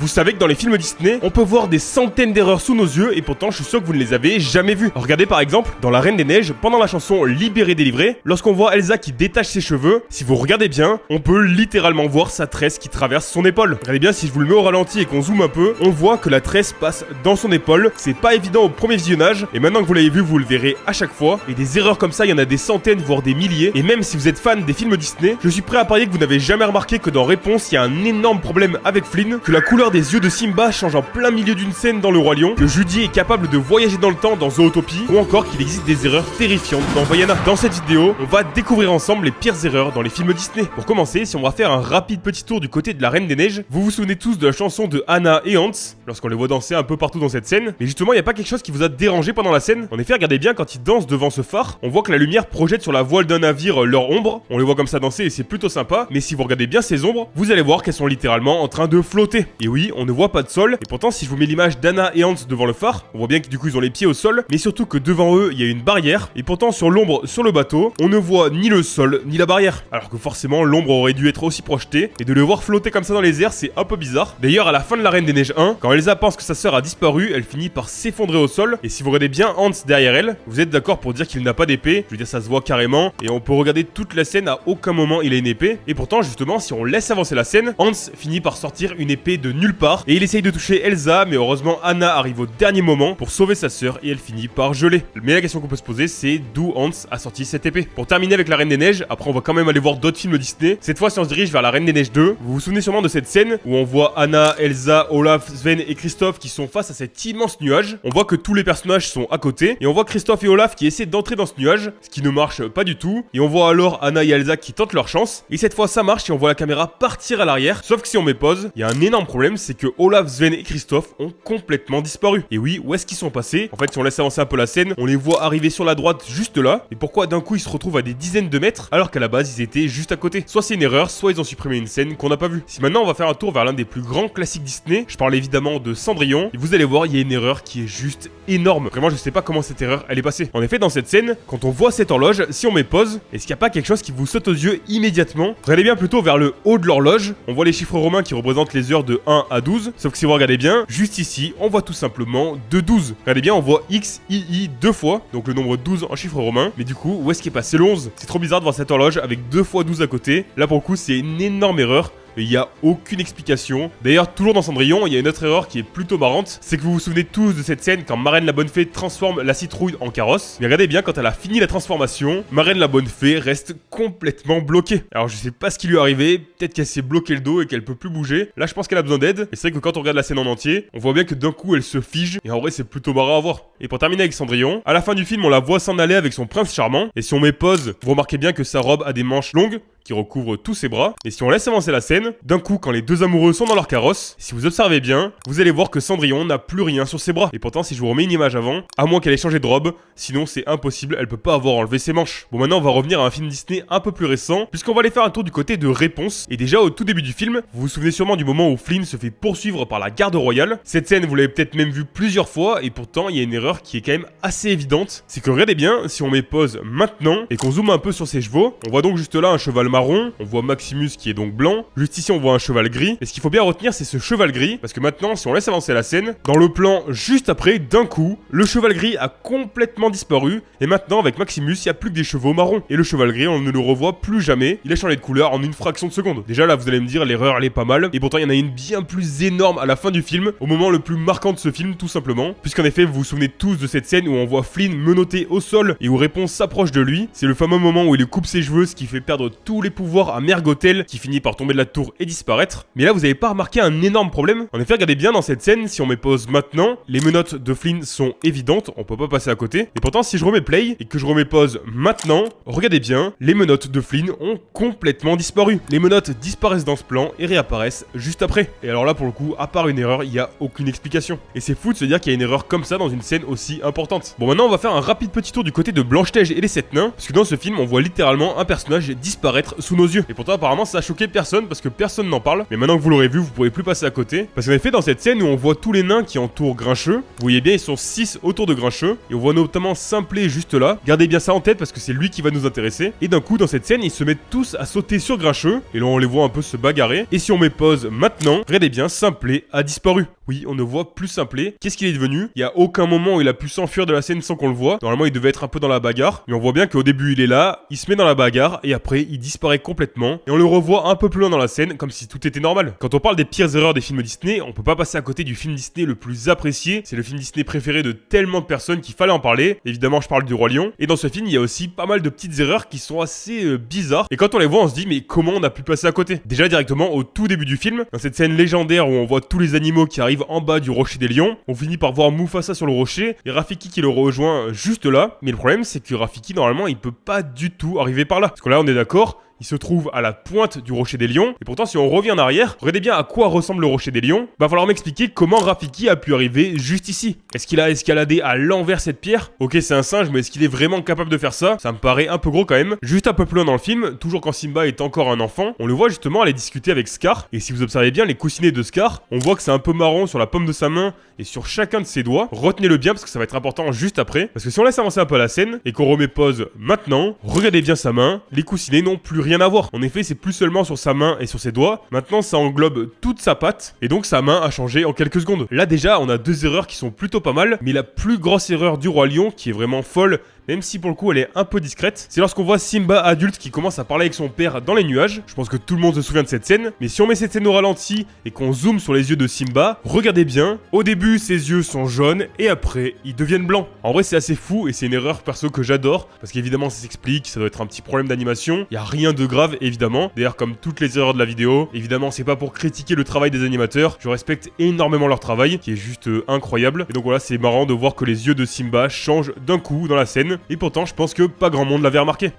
Vous savez que dans les films Disney, on peut voir des centaines d'erreurs sous nos yeux et pourtant je suis sûr que vous ne les avez jamais vues. Regardez par exemple, dans La Reine des Neiges, pendant la chanson Libérée délivrée, lorsqu'on voit Elsa qui détache ses cheveux, si vous regardez bien, on peut littéralement voir sa tresse qui traverse son épaule. Regardez bien, si je vous le mets au ralenti et qu'on zoome un peu, on voit que la tresse passe dans son épaule. C'est pas évident au premier visionnage, et maintenant que vous l'avez vu, vous le verrez à chaque fois. Et des erreurs comme ça, il y en a des centaines, voire des milliers. Et même si vous êtes fan des films Disney, je suis prêt à parier que vous n'avez jamais remarqué que dans Réponse, il y a un énorme problème avec Flynn, que la couleur des yeux de Simba change en plein milieu d'une scène dans Le Roi Lion, que Judy est capable de voyager dans le temps dans Zootopie, ou encore qu'il existe des erreurs terrifiantes dans Vaiana. Dans cette vidéo, on va découvrir ensemble les pires erreurs dans les films Disney. Pour commencer, si on va faire un rapide petit tour du côté de La Reine des Neiges, vous vous souvenez tous de la chanson de Anna et Hans, lorsqu'on les voit danser un peu partout dans cette scène, mais justement, il n'y a pas quelque chose qui vous a dérangé pendant la scène? En effet, regardez bien, quand ils dansent devant ce phare, on voit que la lumière projette sur la voile d'un navire leur ombre, on les voit comme ça danser et c'est plutôt sympa, mais si vous regardez bien ces ombres, vous allez voir qu'elles sont littéralement en train de flotter. Et oui, on ne voit pas de sol, et pourtant si je vous mets l'image d'Anna et Hans devant le phare, on voit bien que du coup ils ont les pieds au sol, mais surtout que devant eux il y a une barrière, et pourtant sur l'ombre sur le bateau, on ne voit ni le sol ni la barrière. Alors que forcément l'ombre aurait dû être aussi projetée, et de le voir flotter comme ça dans les airs c'est un peu bizarre. D'ailleurs à la fin de La Reine des Neiges 1, quand Elsa pense que sa sœur a disparu, elle finit par s'effondrer au sol, et si vous regardez bien Hans derrière elle, vous êtes d'accord pour dire qu'il n'a pas d'épée, je veux dire ça se voit carrément, et on peut regarder toute la scène, à aucun moment il a une épée, et pourtant justement si on laisse avancer la scène, Hans finit par sortir une épée de nulle part, et il essaye de toucher Elsa, mais heureusement Anna arrive au dernier moment pour sauver sa sœur et elle finit par geler. Mais la question qu'on peut se poser c'est d'où Hans a sorti cette épée. Pour terminer avec La Reine des Neiges, après on va quand même aller voir d'autres films Disney. Cette fois si on se dirige vers La Reine des Neiges 2, vous vous souvenez sûrement de cette scène où on voit Anna, Elsa, Olaf, Sven et Kristoff qui sont face à cet immense nuage. On voit que tous les personnages sont à côté et on voit Kristoff et Olaf qui essaient d'entrer dans ce nuage, ce qui ne marche pas du tout. Et on voit alors Anna et Elsa qui tentent leur chance. Et cette fois ça marche et on voit la caméra partir à l'arrière. Sauf que si on met pause, il y a un énorme problème, c'est que Olaf, Sven et Kristoff ont complètement disparu. Et oui, où est-ce qu'ils sont passés? En fait, si on laisse avancer un peu la scène, on les voit arriver sur la droite juste là. Et pourquoi d'un coup ils se retrouvent à des dizaines de mètres alors qu'à la base ils étaient juste à côté? Soit c'est une erreur, soit ils ont supprimé une scène qu'on n'a pas vue. Si maintenant on va faire un tour vers l'un des plus grands classiques Disney, je parle évidemment de Cendrillon, et vous allez voir, il y a une erreur qui est juste énorme. Vraiment, je sais pas comment cette erreur elle est passée. En effet, dans cette scène, quand on voit cette horloge, si on met pause, est-ce qu'il n'y a pas quelque chose qui vous saute aux yeux immédiatement? Regardez bien plutôt vers le haut de l'horloge, on voit les chiffres romains qui représentent les heures de 1 à 12, sauf que si vous regardez bien, juste ici, on voit tout simplement de 12. Regardez bien, on voit X, II deux fois, donc le nombre 12 en chiffres romains, mais du coup, où est-ce qu'il est passé l'11? C'est trop bizarre de voir cette horloge avec 2 fois 12 à côté. Là pour le coup, c'est une énorme erreur. Il n'y a aucune explication. D'ailleurs, toujours dans Cendrillon, il y a une autre erreur qui est plutôt marrante. C'est que vous vous souvenez tous de cette scène quand Marraine la Bonne Fée transforme la citrouille en carrosse. Mais regardez bien, quand elle a fini la transformation, Marraine la Bonne Fée reste complètement bloquée. Alors je sais pas ce qui lui est arrivé, peut-être qu'elle s'est bloqué le dos et qu'elle peut plus bouger. Là je pense qu'elle a besoin d'aide. Et c'est vrai que quand on regarde la scène en entier, on voit bien que d'un coup elle se fige. Et en vrai c'est plutôt marrant à voir. Et pour terminer avec Cendrillon, à la fin du film on la voit s'en aller avec son prince charmant. Et si on met pause, vous remarquez bien que sa robe a des manches longues qui recouvre tous ses bras. Et si on laisse avancer la scène, d'un coup quand les deux amoureux sont dans leur carrosse, si vous observez bien, vous allez voir que Cendrillon n'a plus rien sur ses bras. Et pourtant si je vous remets une image avant, à moins qu'elle ait changé de robe, sinon c'est impossible, elle peut pas avoir enlevé ses manches. Bon, maintenant on va revenir à un film Disney un peu plus récent, puisqu'on va aller faire un tour du côté de Réponse. Et déjà au tout début du film, vous vous souvenez sûrement du moment où Flynn se fait poursuivre par la garde royale. Cette scène vous l'avez peut-être même vue plusieurs fois, et pourtant il y a une erreur qui est quand même assez évidente. C'est que regardez bien, si on met pause maintenant, et qu'on zoome un peu sur ses chevaux, on voit donc juste là un cheval marron, on voit Maximus qui est donc blanc, juste ici on voit un cheval gris, et ce qu'il faut bien retenir c'est ce cheval gris, parce que maintenant si on laisse avancer la scène, dans le plan juste après, d'un coup, le cheval gris a complètement disparu, et maintenant avec Maximus il n'y a plus que des chevaux marrons, et le cheval gris on ne le revoit plus jamais, il a changé de couleur en une fraction de seconde. Déjà là vous allez me dire l'erreur elle est pas mal, et pourtant il y en a une bien plus énorme à la fin du film, au moment le plus marquant de ce film tout simplement, puisqu'en effet vous vous souvenez tous de cette scène où on voit Flynn menotté au sol, et où Réponse s'approche de lui, c'est le fameux moment où il lui coupe ses cheveux, ce qui fait perdre tous les pouvoirs à Mergotel, qui finit par tomber de la tour et disparaître. Mais là vous avez pas remarqué un énorme problème? En effet regardez bien dans cette scène, si on met pause maintenant, les menottes de Flynn sont évidentes, on peut pas passer à côté, et pourtant si je remets play et que je remets pause maintenant, regardez bien, les menottes de Flynn ont complètement disparu. Les menottes disparaissent dans ce plan et réapparaissent juste après. Et alors là pour le coup, à part une erreur, il y a aucune explication. Et c'est fou de se dire qu'il y a une erreur comme ça dans une scène aussi importante. Bon, maintenant on va faire un rapide petit tour du côté de Blanche-Neige et les 7 nains, parce que dans ce film on voit littéralement un personnage disparaître apparaître sous nos yeux. Et pourtant apparemment ça a choqué personne parce que personne n'en parle. Mais maintenant que vous l'aurez vu, vous pourrez plus passer à côté. Parce qu'en effet dans cette scène où on voit tous les nains qui entourent Grincheux, vous voyez bien ils sont 6 autour de Grincheux. Et on voit notamment Simplet juste là. Gardez bien ça en tête parce que c'est lui qui va nous intéresser. Et d'un coup dans cette scène ils se mettent tous à sauter sur Grincheux. Et là on les voit un peu se bagarrer. Et si on met pause maintenant, regardez bien, Simplet a disparu. Oui, on ne voit plus Simplet. Qu'est-ce qu'il est devenu? Il y a aucun moment où il a pu s'enfuir de la scène sans qu'on le voit. Normalement, il devait être un peu dans la bagarre. Mais on voit bien qu'au début, il est là, il se met dans la bagarre, et après, il disparaît complètement. Et on le revoit un peu plus loin dans la scène, comme si tout était normal. Quand on parle des pires erreurs des films Disney, on peut pas passer à côté du film Disney le plus apprécié. C'est le film Disney préféré de tellement de personnes qu'il fallait en parler. Évidemment, je parle du Roi Lion. Et dans ce film, il y a aussi pas mal de petites erreurs qui sont assez bizarres. Et quand on les voit, on se dit, mais comment on a pu passer à côté? Déjà directement au tout début du film, dans cette scène légendaire où on voit tous les animaux qui arrivent en bas du rocher des lions, on finit par voir Mufasa sur le rocher et Rafiki qui le rejoint juste là. Mais le problème c'est que Rafiki normalement il peut pas du tout arriver par là. Parce que là on est d'accord, il se trouve à la pointe du rocher des lions. Et pourtant si on revient en arrière, regardez bien à quoi ressemble le rocher des lions. Va falloir m'expliquer comment Rafiki a pu arriver juste ici. Est-ce qu'il a escaladé à l'envers cette pierre? Ok c'est un singe mais est-ce qu'il est vraiment capable de faire ça? Ça me paraît un peu gros quand même. Juste un peu plus loin dans le film, toujours quand Simba est encore un enfant, on le voit justement aller discuter avec Scar. Et si vous observez bien les coussinets de Scar, on voit que c'est un peu marron sur la paume de sa main et sur chacun de ses doigts. Retenez-le bien parce que ça va être important juste après. Parce que si on laisse avancer un peu la scène et qu'on remet pause maintenant, regardez bien sa main, les coussinets n'ont plus rien à voir. En effet, c'est plus seulement sur sa main et sur ses doigts. Maintenant, ça englobe toute sa patte et donc sa main a changé en quelques secondes. Là déjà, on a deux erreurs qui sont plutôt pas mal, mais la plus grosse erreur du Roi Lion, qui est vraiment folle, même si pour le coup elle est un peu discrète, c'est lorsqu'on voit Simba adulte qui commence à parler avec son père dans les nuages. Je pense que tout le monde se souvient de cette scène, mais si on met cette scène au ralenti et qu'on zoome sur les yeux de Simba, regardez bien, au début ses yeux sont jaunes et après ils deviennent blancs. En vrai c'est assez fou et c'est une erreur perso que j'adore, parce qu'évidemment ça s'explique, ça doit être un petit problème d'animation, il y a rien de grave évidemment, d'ailleurs comme toutes les erreurs de la vidéo, évidemment c'est pas pour critiquer le travail des animateurs, je respecte énormément leur travail, qui est juste incroyable, et donc voilà c'est marrant de voir que les yeux de Simba changent d'un coup dans la scène. Et pourtant, je pense que pas grand monde l'avait remarqué.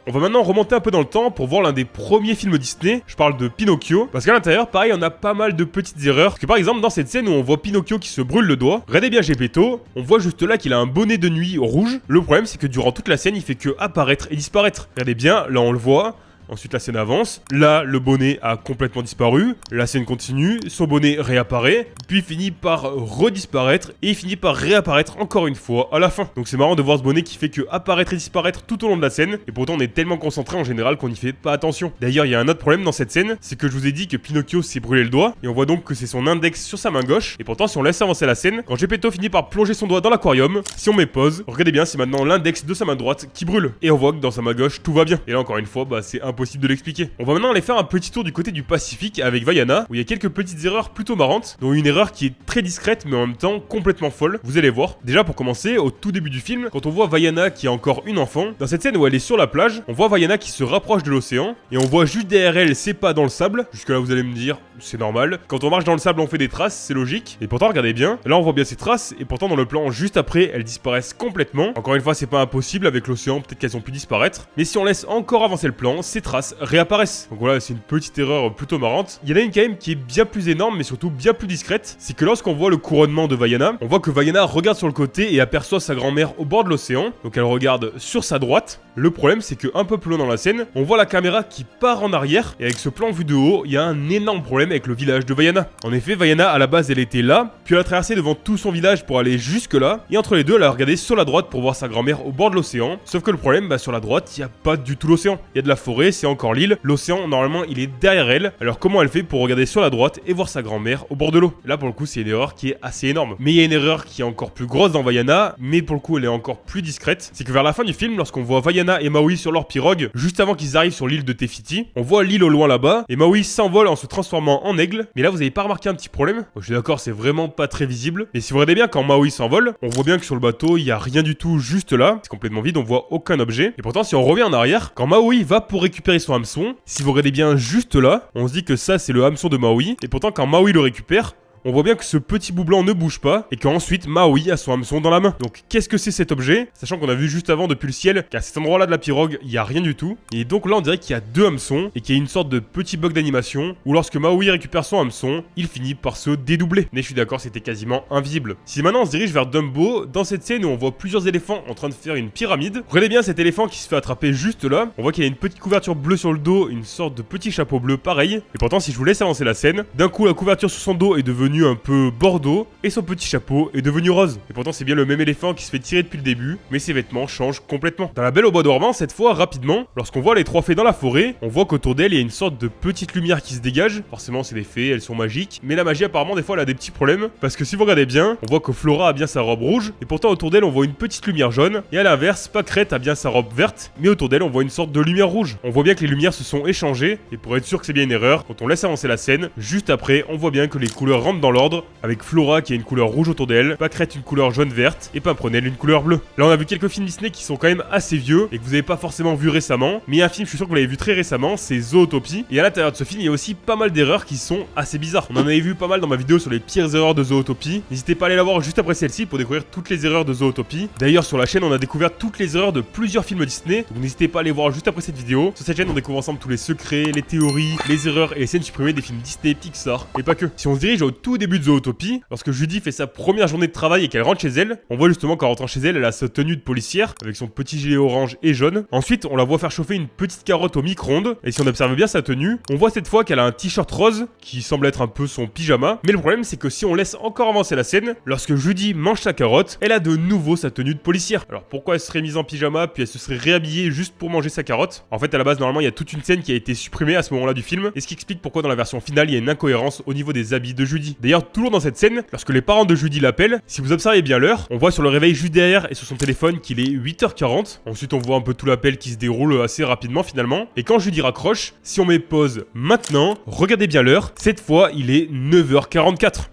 On va maintenant remonter un peu dans le temps pour voir l'un des premiers films Disney, je parle de Pinocchio, parce qu'à l'intérieur, pareil, on a pas mal de petites erreurs, parce que par exemple, dans cette scène où on voit Pinocchio qui se brûle le doigt, regardez bien Geppetto, on voit juste là qu'il a un bonnet de nuit rouge. Le problème, c'est que durant toute la scène, il fait que apparaître et disparaître. Regardez bien, là on le voit. Ensuite la scène avance, là le bonnet a complètement disparu, la scène continue, son bonnet réapparaît, puis finit par redisparaître et il finit par réapparaître encore une fois à la fin. Donc c'est marrant de voir ce bonnet qui fait que apparaître et disparaître tout au long de la scène, et pourtant on est tellement concentré en général qu'on n'y fait pas attention. D'ailleurs il y a un autre problème dans cette scène, c'est que je vous ai dit que Pinocchio s'est brûlé le doigt, et on voit donc que c'est son index sur sa main gauche, et pourtant si on laisse avancer la scène, quand Geppetto finit par plonger son doigt dans l'aquarium, si on met pause, regardez bien c'est maintenant l'index de sa main droite qui brûle, et on voit que dans sa main gauche tout va bien. Et là encore une fois bah c'est impossible de l'expliquer. On va maintenant aller faire un petit tour du côté du Pacifique avec Vaiana, où il y a quelques petites erreurs plutôt marrantes, dont une erreur qui est très discrète mais en même temps complètement folle, vous allez voir. Déjà pour commencer, au tout début du film, quand on voit Vaiana qui est encore une enfant, dans cette scène où elle est sur la plage, on voit Vaiana qui se rapproche de l'océan, et on voit juste derrière elle ses pas dans le sable. Jusque là vous allez me dire, c'est normal, quand on marche dans le sable on fait des traces, c'est logique, et pourtant regardez bien, là on voit bien ces traces, et pourtant dans le plan juste après, elles disparaissent complètement. Encore une fois c'est pas impossible avec l'océan, peut-être qu'elles ont pu disparaître, mais si on laisse encore avancer le plan, ces traces réapparaissent. Donc voilà, c'est une petite erreur plutôt marrante. Il y en a une quand même qui est bien plus énorme, mais surtout bien plus discrète. C'est que lorsqu'on voit le couronnement de Vaiana, on voit que Vaiana regarde sur le côté et aperçoit sa grand-mère au bord de l'océan. Donc elle regarde sur sa droite. Le problème, c'est que un peu plus loin dans la scène, on voit la caméra qui part en arrière. Et avec ce plan vu de haut, il y a un énorme problème avec le village de Vaiana. En effet, Vaiana, à la base, elle était là, puis elle a traversé devant tout son village pour aller jusque là. Et entre les deux, elle a regardé sur la droite pour voir sa grand-mère au bord de l'océan. Sauf que le problème, bah sur la droite, il n'y a pas du tout l'océan. Il y a de la forêt, c'est encore l'île. L'océan, normalement, il est derrière elle. Alors comment elle fait pour regarder sur la droite et voir sa grand-mère au bord de l'eau? Là pour le coup c'est une erreur qui est assez énorme. Mais il y a une erreur qui est encore plus grosse dans Vaiana, mais pour le coup elle est encore plus discrète. C'est que vers la fin du film, lorsqu'on voit Vaiana et Maui sur leur pirogue, juste avant qu'ils arrivent sur l'île de Te Fiti, on voit l'île au loin là-bas, et Maui s'envole en se transformant en aigle. Mais là vous avez pas remarqué un petit problème? Je suis d'accord, c'est vraiment pas très visible. Mais si vous regardez bien, quand Maui s'envole, on voit bien que sur le bateau il y a rien du tout juste là, c'est complètement vide, on voit aucun objet. Et pourtant si on revient en arrière, quand Maui va pour récupérer son hameçon, si vous regardez bien juste là, on se dit que ça c'est le hameçon de Maui, et pourtant quand Maui le récupère, on voit bien que ce petit bout blanc ne bouge pas et qu'ensuite Maui a son hameçon dans la main. Donc qu'est-ce que c'est cet objet? Sachant qu'on a vu juste avant depuis le ciel qu'à cet endroit là de la pirogue il n'y a rien du tout. Et donc là on dirait qu'il y a deux hameçons et qu'il y a une sorte de petit bug d'animation où lorsque Maui récupère son hameçon, il finit par se dédoubler. Mais je suis d'accord, c'était quasiment invisible. Si maintenant on se dirige vers Dumbo, dans cette scène où on voit plusieurs éléphants en train de faire une pyramide, regardez bien cet éléphant qui se fait attraper juste là. On voit qu'il y a une petite couverture bleue sur le dos, une sorte de petit chapeau bleu pareil. Et pourtant si je vous laisse avancer la scène, d'un coup la couverture sur son dos est devenue un peu bordeaux et son petit chapeau est devenu rose. Et pourtant c'est bien le même éléphant qui se fait tirer depuis le début, mais ses vêtements changent complètement. Dans La Belle au bois dormant, cette fois rapidement, lorsqu'on voit les trois fées dans la forêt, on voit qu'autour d'elle il y a une sorte de petite lumière qui se dégage. Forcément c'est des fées, elles sont magiques, mais la magie apparemment des fois elle a des petits problèmes, parce que si vous regardez bien, on voit que Flora a bien sa robe rouge, et pourtant autour d'elle on voit une petite lumière jaune, et à l'inverse, Pâquerette a bien sa robe verte, mais autour d'elle on voit une sorte de lumière rouge. On voit bien que les lumières se sont échangées, et pour être sûr que c'est bien une erreur, quand on laisse avancer la scène, juste après on voit bien que les couleurs rentrent dans l'ordre, avec Flora qui a une couleur rouge autour d'elle, Pâquerette une couleur jaune verte, et Pimprenel une couleur bleue. Là on a vu quelques films Disney qui sont quand même assez vieux, et que vous avez pas forcément vu récemment, mais il y a un film, je suis sûr que vous l'avez vu très récemment, c'est Zootopie, et à l'intérieur de ce film il y a aussi pas mal d'erreurs qui sont assez bizarres. On en avait vu pas mal dans ma vidéo sur les pires erreurs de Zootopie, n'hésitez pas à aller la voir juste après celle-ci pour découvrir toutes les erreurs de Zootopie. D'ailleurs sur la chaîne on a découvert toutes les erreurs de plusieurs films Disney, donc n'hésitez pas à aller voir juste après cette vidéo. Sur cette chaîne on découvre ensemble tous les secrets, les théories, les erreurs et les scènes supprimées des films Disney, Pixar, et pas que. Si on se dirige au tout début de Zootopie, lorsque Judy fait sa première journée de travail et qu'elle rentre chez elle, on voit justement qu'en rentrant chez elle, elle a sa tenue de policière, avec son petit gilet orange et jaune. Ensuite on la voit faire chauffer une petite carotte au micro-ondes, et si on observe bien sa tenue, on voit cette fois qu'elle a un t-shirt rose, qui semble être un peu son pyjama, mais le problème c'est que si on laisse encore avancer la scène, lorsque Judy mange sa carotte, elle a de nouveau sa tenue de policière. Alors pourquoi elle serait mise en pyjama puis elle se serait réhabillée juste pour manger sa carotte? En fait à la base normalement il y a toute une scène qui a été supprimée à ce moment là du film, et ce qui explique pourquoi dans la version finale il y a une incohérence au niveau des habits de Judy. D'ailleurs toujours dans cette scène, lorsque les parents de Judy l'appellent, si vous observez bien l'heure, on voit sur le réveil juste derrière et sur son téléphone qu'il est 8h40. Ensuite on voit un peu tout l'appel qui se déroule assez rapidement finalement, et quand Judy raccroche, si on met pause maintenant, regardez bien l'heure, cette fois il est 9h44.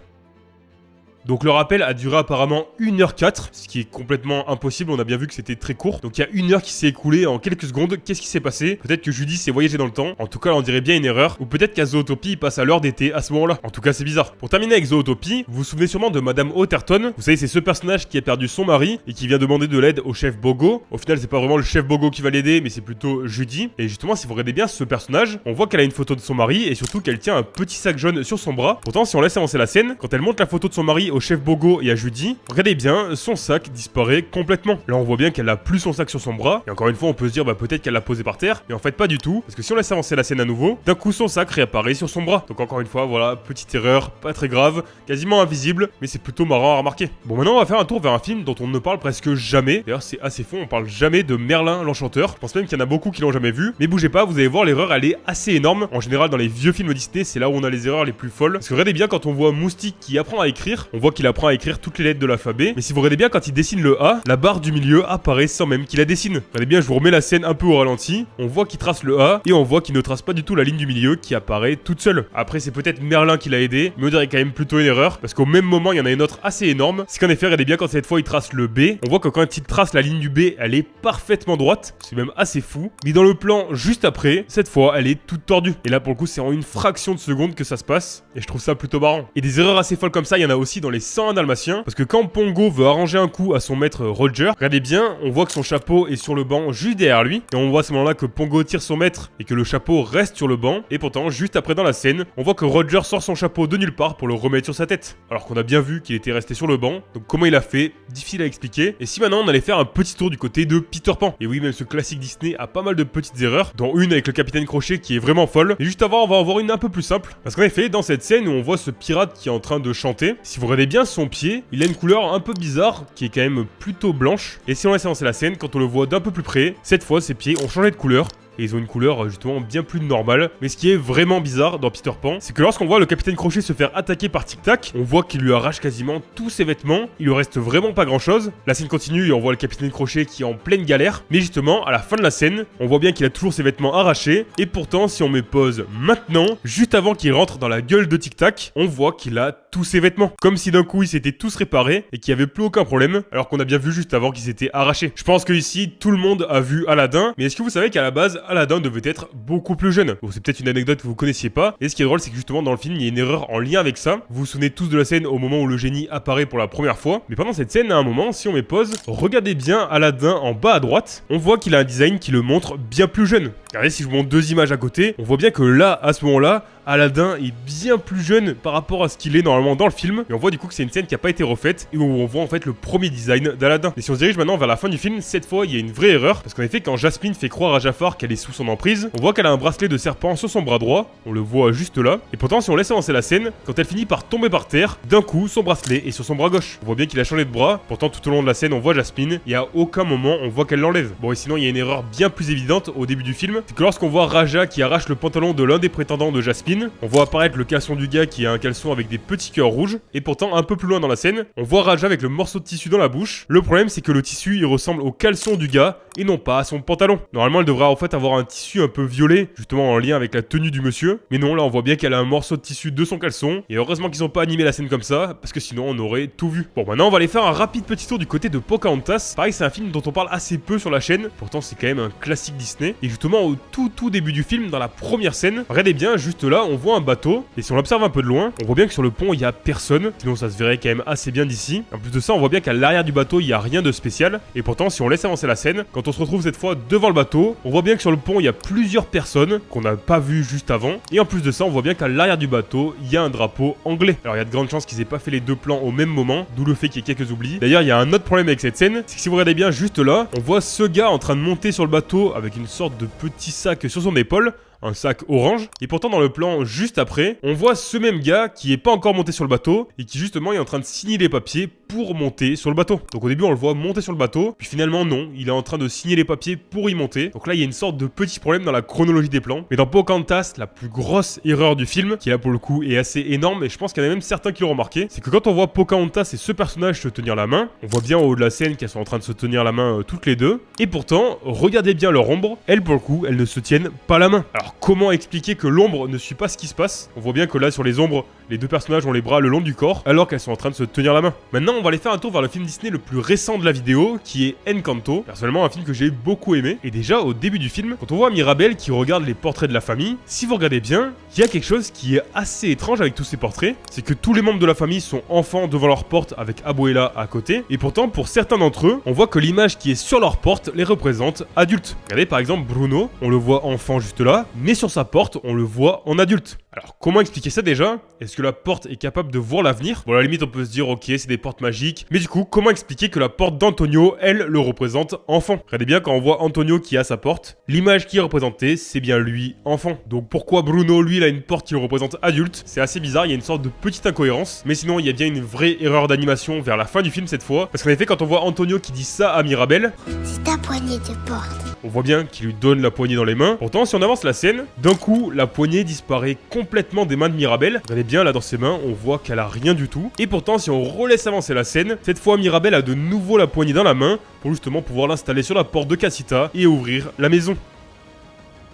Donc le rappel a duré apparemment 1h04, ce qui est complètement impossible, on a bien vu que c'était très court. Donc il y a 1 heure qui s'est écoulée en quelques secondes. Qu'est-ce qui s'est passé? Peut-être que Judy s'est voyagée dans le temps, en tout cas on dirait bien une erreur, ou peut-être qu'à Zootopie il passe à l'heure d'été à ce moment-là. En tout cas c'est bizarre. Pour terminer avec Zootopie, vous vous souvenez sûrement de Madame Otterton. Vous savez c'est ce personnage qui a perdu son mari et qui vient demander de l'aide au chef Bogo. Au final c'est pas vraiment le chef Bogo qui va l'aider, mais c'est plutôt Judy. Et justement si vous regardez bien ce personnage, on voit qu'elle a une photo de son mari et surtout qu'elle tient un petit sac jaune sur son bras. Pourtant si on laisse avancer la scène, quand elle montre la photo de son mari au chef Bogo et à Judy, regardez bien, son sac disparaît complètement. Là on voit bien qu'elle a plus son sac sur son bras, et encore une fois on peut se dire bah peut-être qu'elle l'a posé par terre, mais en fait pas du tout, parce que si on laisse avancer la scène à nouveau, d'un coup son sac réapparaît sur son bras. Donc encore une fois voilà, petite erreur, pas très grave, quasiment invisible, mais c'est plutôt marrant à remarquer. Bon maintenant on va faire un tour vers un film dont on ne parle presque jamais, d'ailleurs c'est assez faux, on parle jamais de Merlin l'Enchanteur. Je pense même qu'il y en a beaucoup qui l'ont jamais vu, mais bougez pas, vous allez voir l'erreur elle est assez énorme. En général dans les vieux films Disney c'est là où on a les erreurs les plus folles, parce que regardez bien quand on voit Moustique qui apprend à écrire, on voit qu'il apprend à écrire toutes les lettres de l'alphabet, mais si vous regardez bien quand il dessine le A, la barre du milieu apparaît sans même qu'il la dessine. Regardez bien, je vous remets la scène un peu au ralenti, on voit qu'il trace le A, et on voit qu'il ne trace pas du tout la ligne du milieu qui apparaît toute seule. Après c'est peut-être Merlin qui l'a aidé, mais on dirait quand même plutôt une erreur, parce qu'au même moment il y en a une autre assez énorme, c'est qu'en effet regardez bien quand cette fois il trace le B, on voit que quand il trace la ligne du B, elle est parfaitement droite, c'est même assez fou, mais dans le plan juste après, cette fois elle est toute tordue. Et là pour le coup c'est en une fraction de seconde que ça se passe, et je trouve ça plutôt marrant. Et des erreurs assez folles comme ça, il y en a aussi dans les 101 Dalmatiens, parce que quand Pongo veut arranger un coup à son maître Roger, regardez bien, on voit que son chapeau est sur le banc juste derrière lui, et on voit à ce moment-là que Pongo tire son maître et que le chapeau reste sur le banc, et pourtant juste après dans la scène, on voit que Roger sort son chapeau de nulle part pour le remettre sur sa tête, alors qu'on a bien vu qu'il était resté sur le banc. Donc comment il a fait, difficile à expliquer. Et si maintenant on allait faire un petit tour du côté de Peter Pan, et oui même ce classique Disney a pas mal de petites erreurs, dont une avec le capitaine Crochet qui est vraiment folle, et juste avant on va en voir une un peu plus simple, parce qu'en effet dans cette scène où on voit ce pirate qui est en train de chanter, si vous regardez bien son pied, il a une couleur un peu bizarre, qui est quand même plutôt blanche, et si on laisse avancer la scène, quand on le voit d'un peu plus près, cette fois ses pieds ont changé de couleur, et ils ont une couleur justement bien plus normale. Mais ce qui est vraiment bizarre dans Peter Pan, c'est que lorsqu'on voit le capitaine Crochet se faire attaquer par Tic Tac, on voit qu'il lui arrache quasiment tous ses vêtements, il lui reste vraiment pas grand chose. La scène continue et on voit le capitaine Crochet qui est en pleine galère, mais justement à la fin de la scène, on voit bien qu'il a toujours ses vêtements arrachés, et pourtant si on met pause maintenant, juste avant qu'il rentre dans la gueule de Tic Tac, on voit qu'il a tous ses vêtements. Comme si d'un coup ils s'étaient tous réparés et qu'il n'y avait plus aucun problème, alors qu'on a bien vu juste avant qu'ils s'étaient arrachés. Je pense que ici tout le monde a vu Aladdin, mais est-ce que vous savez qu'à la base Aladdin devait être beaucoup plus jeune? Bon, c'est peut-être une anecdote que vous connaissiez pas, et ce qui est drôle c'est que justement dans le film il y a une erreur en lien avec ça. Vous vous souvenez tous de la scène au moment où le génie apparaît pour la première fois, mais pendant cette scène à un moment, si on met pause, regardez bien Aladdin en bas à droite, on voit qu'il a un design qui le montre bien plus jeune. Regardez, si je vous montre deux images à côté, on voit bien que là, à ce moment-là, Aladdin est bien plus jeune par rapport à ce qu'il est normalement dans le film. Et on voit du coup que c'est une scène qui n'a pas été refaite et où on voit en fait le premier design d'Aladdin. Et si on se dirige maintenant vers la fin du film, cette fois il y a une vraie erreur. Parce qu'en effet, quand Jasmine fait croire à Jafar qu'elle est sous son emprise, on voit qu'elle a un bracelet de serpent sur son bras droit. On le voit juste là. Et pourtant, si on laisse avancer la scène, quand elle finit par tomber par terre, d'un coup son bracelet est sur son bras gauche. On voit bien qu'il a changé de bras. Pourtant, tout au long de la scène, on voit Jasmine et à aucun moment on voit qu'elle l'enlève. Bon, et sinon, il y a une erreur bien plus évidente au début du film. C'est que lorsqu'on voit Raja qui arrache le pantalon de l'un des prétendants de Jasmine, on voit apparaître le caleçon du gars qui a un caleçon avec des petits cœurs rouges, et pourtant un peu plus loin dans la scène, on voit Raja avec le morceau de tissu dans la bouche. Le problème c'est que le tissu il ressemble au caleçon du gars et non pas à son pantalon. Normalement elle devrait en fait avoir un tissu un peu violet, justement en lien avec la tenue du monsieur, mais non, là on voit bien qu'elle a un morceau de tissu de son caleçon, et heureusement qu'ils ont pas animé la scène comme ça, parce que sinon on aurait tout vu. Bon, maintenant on va aller faire un rapide petit tour du côté de Pocahontas. Pareil, c'est un film dont on parle assez peu sur la chaîne, pourtant c'est quand même un classique Disney, et justement au tout début du film, dans la première scène, regardez bien, juste là on voit un bateau, et si on l'observe un peu de loin, on voit bien que sur le pont il y a personne, sinon ça se verrait quand même assez bien d'ici. En plus de ça, on voit bien qu'à l'arrière du bateau il y a rien de spécial, et pourtant si on laisse avancer la scène, quand on se retrouve cette fois devant le bateau, on voit bien que sur le pont il y a plusieurs personnes qu'on n'a pas vues juste avant, et en plus de ça on voit bien qu'à l'arrière du bateau il y a un drapeau anglais. Alors il y a de grandes chances qu'ils aient pas fait les deux plans au même moment, d'où le fait qu'il y ait quelques oublis. D'ailleurs il y a un autre problème avec cette scène, c'est que si vous regardez bien juste là, on voit ce gars en train de monter sur le bateau avec une sorte de petit sac sur son épaule, un sac orange, et pourtant dans le plan juste après, on voit ce même gars qui est pas encore monté sur le bateau et qui justement est en train de signer les papiers pour monter sur le bateau. Donc au début on le voit monter sur le bateau, puis finalement non, il est en train de signer les papiers pour y monter. Donc là il y a une sorte de petit problème dans la chronologie des plans. Mais dans Pocahontas, la plus grosse erreur du film, qui là pour le coup est assez énorme, et je pense qu'il y en a même certains qui l'ont remarqué, c'est que quand on voit Pocahontas et ce personnage se tenir la main, on voit bien au haut de la scène qu'elles sont en train de se tenir la main toutes les deux, et pourtant, regardez bien leur ombre, elles pour le coup, elles ne se tiennent pas la main. Alors comment expliquer que l'ombre ne suit pas ce qui se passe? On voit bien que là sur les ombres, les deux personnages ont les bras le long du corps, alors qu'elles sont en train de se tenir la main. Maintenant on va aller faire un tour vers le film Disney le plus récent de la vidéo, qui est Encanto. Personnellement un film que j'ai beaucoup aimé, et déjà au début du film, quand on voit Mirabel qui regarde les portraits de la famille, si vous regardez bien, il y a quelque chose qui est assez étrange avec tous ces portraits, c'est que tous les membres de la famille sont enfants devant leur porte avec Abuela à côté, et pourtant pour certains d'entre eux, on voit que l'image qui est sur leur porte les représente adultes. Regardez par exemple Bruno, on le voit enfant juste là, mais sur sa porte on le voit en adulte. Alors comment expliquer ça déjà? Est-ce que la porte est capable de voir l'avenir? Bon à la limite on peut se dire ok c'est des portes magiques, mais du coup comment expliquer que la porte d'Antonio, elle, le représente enfant? Regardez bien quand on voit Antonio qui a sa porte, l'image qui est représentée c'est bien lui enfant. Donc pourquoi Bruno lui il a une porte qui le représente adulte? C'est assez bizarre, il y a une sorte de petite incohérence, mais sinon il y a bien une vraie erreur d'animation vers la fin du film cette fois, parce qu'en effet quand on voit Antonio qui dit ça à Mirabel, c'est ta poignée de porte. On voit bien qu'il lui donne la poignée dans les mains. Pourtant, si on avance la scène, d'un coup, la poignée disparaît complètement des mains de Mirabel. Regardez bien, là, dans ses mains, on voit qu'elle a rien du tout. Et pourtant, si on relaisse avancer la scène, cette fois, Mirabel a de nouveau la poignée dans la main pour justement pouvoir l'installer sur la porte de Casita et ouvrir la maison.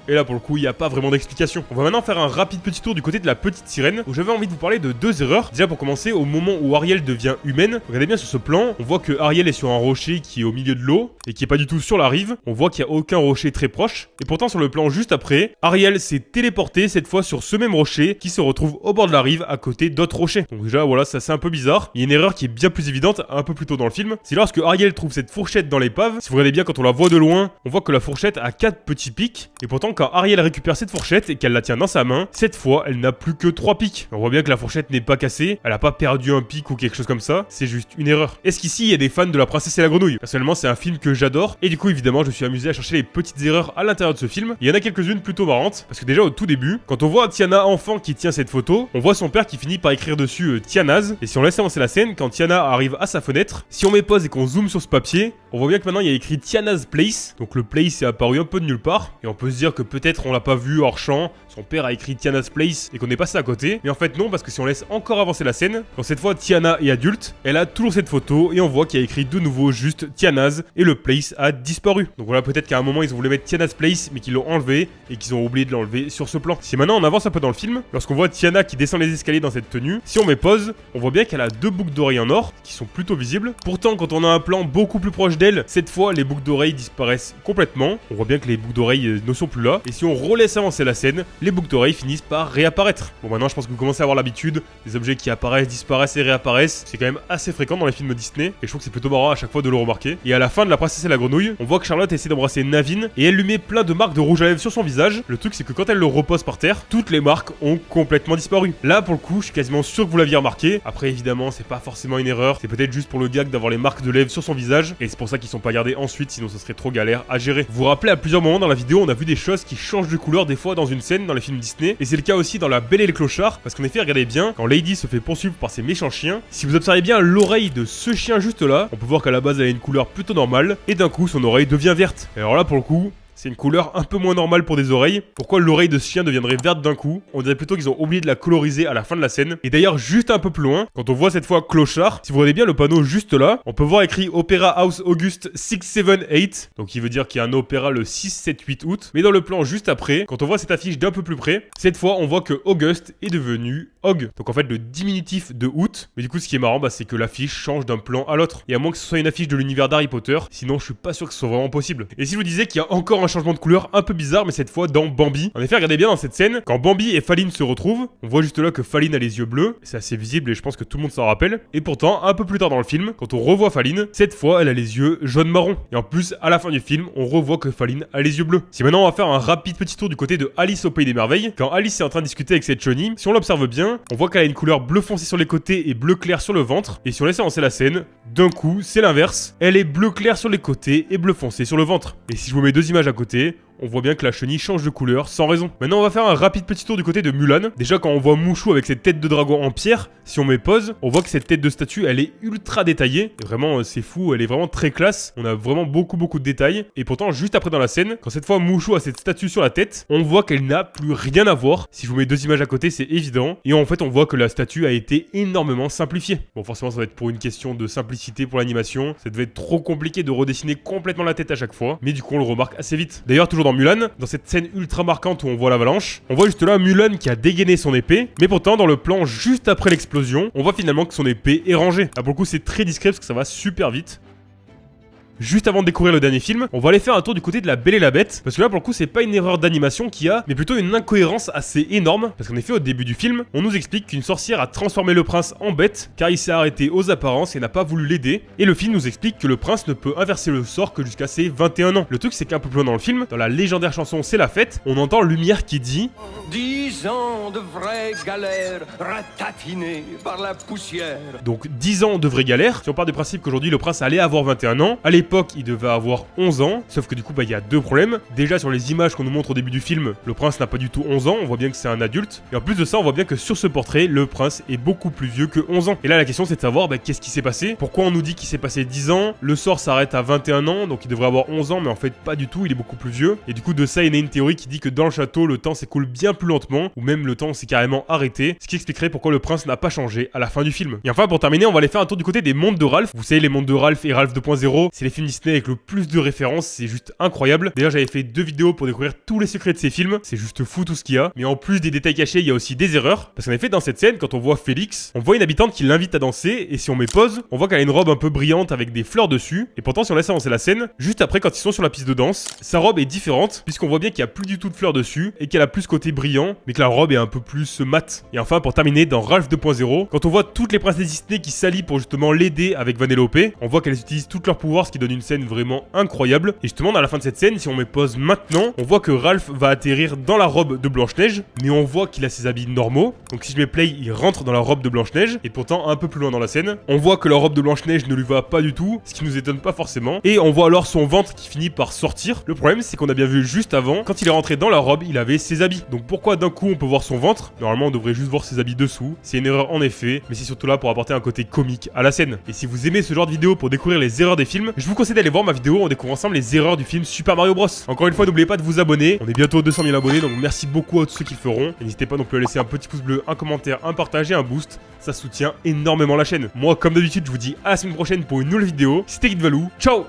Et là pour le coup il n'y a pas vraiment d'explication. On va maintenant faire un rapide petit tour du côté de la petite sirène, où j'avais envie de vous parler de deux erreurs. Déjà pour commencer, au moment où Ariel devient humaine, regardez bien sur ce plan, on voit que Ariel est sur un rocher qui est au milieu de l'eau et qui est pas du tout sur la rive. On voit qu'il n'y a aucun rocher très proche. Et pourtant sur le plan juste après, Ariel s'est téléporté cette fois sur ce même rocher qui se retrouve au bord de la rive à côté d'autres rochers. Donc déjà voilà, ça c'est un peu bizarre. Il y a une erreur qui est bien plus évidente un peu plus tôt dans le film. C'est lorsque Ariel trouve cette fourchette dans l'épave. Si vous regardez bien quand on la voit de loin, on voit que la fourchette a 4 petits pics. Et pourtant quand Ariel récupère cette fourchette et qu'elle la tient dans sa main, cette fois elle n'a plus que 3 pics. On voit bien que la fourchette n'est pas cassée, elle a pas perdu un pic ou quelque chose comme ça, c'est juste une erreur. Est-ce qu'ici il y a des fans de La Princesse et la Grenouille? Personnellement c'est un film que j'adore, et du coup évidemment je suis amusé à chercher les petites erreurs à l'intérieur de ce film. Il y en a quelques-unes plutôt marrantes, parce que déjà au tout début, quand on voit Tiana enfant qui tient cette photo, on voit son père qui finit par écrire dessus Tianaz, et si on laisse avancer la scène, quand Tiana arrive à sa fenêtre, si on met pause et qu'on zoome sur ce papier, on voit bien que maintenant il y a écrit Tiana's Place, donc le place est apparu un peu de nulle part, et on peut se dire que peut-être on l'a pas vu hors champ, son père a écrit Tiana's Place et qu'on est passé à côté. Mais en fait non, parce que si on laisse encore avancer la scène, quand cette fois Tiana est adulte, elle a toujours cette photo et on voit qu'il y a écrit de nouveau juste Tiana's et le place a disparu. Donc voilà, peut-être qu'à un moment ils ont voulu mettre Tiana's Place mais qu'ils l'ont enlevé et qu'ils ont oublié de l'enlever sur ce plan. Si maintenant on avance un peu dans le film, lorsqu'on voit Tiana qui descend les escaliers dans cette tenue, si on met pause, on voit bien qu'elle a deux boucles d'oreilles en or qui sont plutôt visibles. Pourtant quand on a un plan beaucoup plus proche d'elle, cette fois les boucles d'oreilles disparaissent complètement. On voit bien que les boucles d'oreilles ne sont plus là. Et si on relaisse avancer la scène, les boucles d'oreilles finissent par réapparaître. Bon maintenant je pense que vous commencez à avoir l'habitude, des objets qui apparaissent, disparaissent et réapparaissent. C'est quand même assez fréquent dans les films Disney et je trouve que c'est plutôt marrant à chaque fois de le remarquer. Et à la fin de La Princesse et la Grenouille, on voit que Charlotte essaie d'embrasser Naveen et elle lui met plein de marques de rouge à lèvres sur son visage. Le truc c'est que quand elle le repose par terre, toutes les marques ont complètement disparu. Là pour le coup, je suis quasiment sûr que vous l'aviez remarqué. Après évidemment, c'est pas forcément une erreur, c'est peut-être juste pour le gag d'avoir les marques de lèvres sur son visage et c'est pour ça qu'ils sont pas gardés ensuite, sinon ça serait trop galère à gérer. Vous vous rappelez, à plusieurs moments dans la vidéo, on a vu des choses qui changent de couleur des fois dans une scène dans les films Disney et c'est le cas aussi dans La Belle et le Clochard parce qu'en effet, regardez bien, quand Lady se fait poursuivre par ces méchants chiens, si vous observez bien l'oreille de ce chien juste là, on peut voir qu'à la base elle a une couleur plutôt normale et d'un coup son oreille devient verte. Et alors là pour le coup, c'est une couleur un peu moins normale pour des oreilles. Pourquoi l'oreille de ce chien deviendrait verte d'un coup? On dirait plutôt qu'ils ont oublié de la coloriser à la fin de la scène. Et d'ailleurs, juste un peu plus loin, quand on voit cette fois Clochard, si vous regardez bien le panneau juste là, on peut voir écrit Opera House August 6, 7, 8. Donc il veut dire qu'il y a un opéra le 6, 7, 8 août. Mais dans le plan juste après, quand on voit cette affiche d'un peu plus près, cette fois on voit que August est devenu Og. Donc en fait le diminutif de août. Mais du coup ce qui est marrant, c'est que l'affiche change d'un plan à l'autre. Et à moins que ce soit une affiche de l'univers d'Harry Potter, sinon je suis pas sûr que ce soit vraiment possible. Et si je vous disais qu'il y a encore un changement de couleur un peu bizarre, mais cette fois dans Bambi. En effet, regardez bien dans cette scène, quand Bambi et Faline se retrouvent, on voit juste là que Faline a les yeux bleus, c'est assez visible et je pense que tout le monde s'en rappelle. Et pourtant, un peu plus tard dans le film, quand on revoit Faline, cette fois elle a les yeux jaune-marron. Et en plus, à la fin du film, on revoit que Faline a les yeux bleus. Si maintenant on va faire un rapide petit tour du côté de Alice au Pays des Merveilles, quand Alice est en train de discuter avec cette Choni, si on l'observe bien, on voit qu'elle a une couleur bleu foncé sur les côtés et bleu clair sur le ventre. Et si on laisse avancer la scène, d'un coup, c'est l'inverse. Elle est bleu clair sur les côtés et bleu foncé sur le ventre. Et si je vous mets deux images à côté, on voit bien que la chenille change de couleur sans raison. Maintenant on va faire un rapide petit tour du côté de Mulan. Déjà quand on voit Mouchou avec cette tête de dragon en pierre, si on met pause, on voit que cette tête de statue elle est ultra détaillée. Et vraiment c'est fou, elle est vraiment très classe. On a vraiment beaucoup de détails. Et pourtant juste après dans la scène, quand cette fois Mouchou a cette statue sur la tête, on voit qu'elle n'a plus rien à voir. Si je vous mets deux images à côté c'est évident. Et en fait on voit que la statue a été énormément simplifiée. Bon forcément ça va être pour une question de simplicité pour l'animation. Ça devait être trop compliqué de redessiner complètement la tête à chaque fois. Mais du coup on le remarque assez vite. D'ailleurs toujours dans Mulan, dans cette scène ultra marquante où on voit l'avalanche, on voit juste là Mulan qui a dégainé son épée, mais pourtant dans le plan juste après l'explosion, on voit finalement que son épée est rangée. Là pour le coup c'est très discret parce que ça va super vite. Juste avant de découvrir le dernier film, on va aller faire un tour du côté de La Belle et la Bête, parce que là pour le coup c'est pas une erreur d'animation qu'il y a, mais plutôt une incohérence assez énorme, parce qu'en effet au début du film, on nous explique qu'une sorcière a transformé le prince en bête, car il s'est arrêté aux apparences et n'a pas voulu l'aider, et le film nous explique que le prince ne peut inverser le sort que jusqu'à ses 21 ans. Le truc c'est qu'un peu plus loin dans le film, dans la légendaire chanson C'est la fête, on entend Lumière qui dit 10 ans de vraie galère, ratatinée par la poussière. Donc 10 ans de vraie galère, si on part du principe qu'aujourd'hui le prince allait avoir 21 ans, à l'époque il devait avoir 11 ans, sauf que du coup il y a deux problèmes. Déjà sur les images qu'on nous montre au début du film, le prince n'a pas du tout 11 ans, on voit bien que c'est un adulte, et en plus de ça on voit bien que sur ce portrait, le prince est beaucoup plus vieux que 11 ans. Et là la question c'est de savoir qu'est-ce qui s'est passé, pourquoi on nous dit qu'il s'est passé 10 ans, le sort s'arrête à 21 ans, donc il devrait avoir 11 ans, mais en fait pas du tout, il est beaucoup plus vieux. Et du coup de ça il y a une théorie qui dit que dans le château le temps s'écoule bien plus lentement, ou même le temps s'est carrément arrêté, ce qui expliquerait pourquoi le prince n'a pas changé à la fin du film. Et enfin pour terminer on va aller faire un tour du côté des mondes de Ralph. Vous savez les mondes de Ralph et Ralph 2.0, c'est les films Disney avec le plus de références, c'est juste incroyable. D'ailleurs j'avais fait 2 vidéos pour découvrir tous les secrets de ces films, c'est juste fou tout ce qu'il y a. Mais en plus des détails cachés, il y a aussi des erreurs, parce qu'en effet dans cette scène, quand on voit Félix, on voit une habitante qui l'invite à danser, et si on met pause, on voit qu'elle a une robe un peu brillante avec des fleurs dessus, et pourtant si on laisse avancer la scène, juste après quand ils sont sur la piste de danse, sa robe est différente, puisqu'on voit bien qu'il n'y a plus du tout de fleurs dessus, et qu'elle a plus ce côté brillant, mais que la robe est un peu plus mat. Et enfin pour terminer, dans Ralph 2.0, quand on voit toutes les princesses Disney qui s'allient pour justement l'aider avec Vanellope, on voit qu'elles utilisent tous leurs pouvoirs, ce qui donne une scène vraiment incroyable. Et justement dans la fin de cette scène, si on met pause maintenant, on voit que Ralph va atterrir dans la robe de Blanche-Neige, mais on voit qu'il a ses habits normaux. Donc si je mets play, il rentre dans la robe de Blanche-Neige, et pourtant un peu plus loin dans la scène, on voit que la robe de Blanche-Neige ne lui va pas du tout, ce qui nous étonne pas forcément. Et on voit alors son ventre qui finit par sortir. Le problème c'est qu'on a bien vu juste avant, quand il est rentré dans la robe, il avait ses habits. Donc pourquoi d'un coup on peut voir son ventre? Normalement on devrait juste voir ses habits dessous. C'est une erreur en effet, mais c'est surtout là pour apporter un côté comique à la scène. Et si vous aimez ce genre de vidéo pour découvrir les erreurs des films, je vous vous conseille d'aller voir ma vidéo, on découvre ensemble les erreurs du film Super Mario Bros. Encore une fois, n'oubliez pas de vous abonner, on est bientôt aux 200 000 abonnés, donc merci beaucoup à tous ceux qui le feront. Et n'hésitez pas non plus à laisser un petit pouce bleu, un commentaire, un partage et un boost, ça soutient énormément la chaîne. Moi, comme d'habitude, je vous dis à la semaine prochaine pour une nouvelle vidéo. C'était Guide Valou, ciao.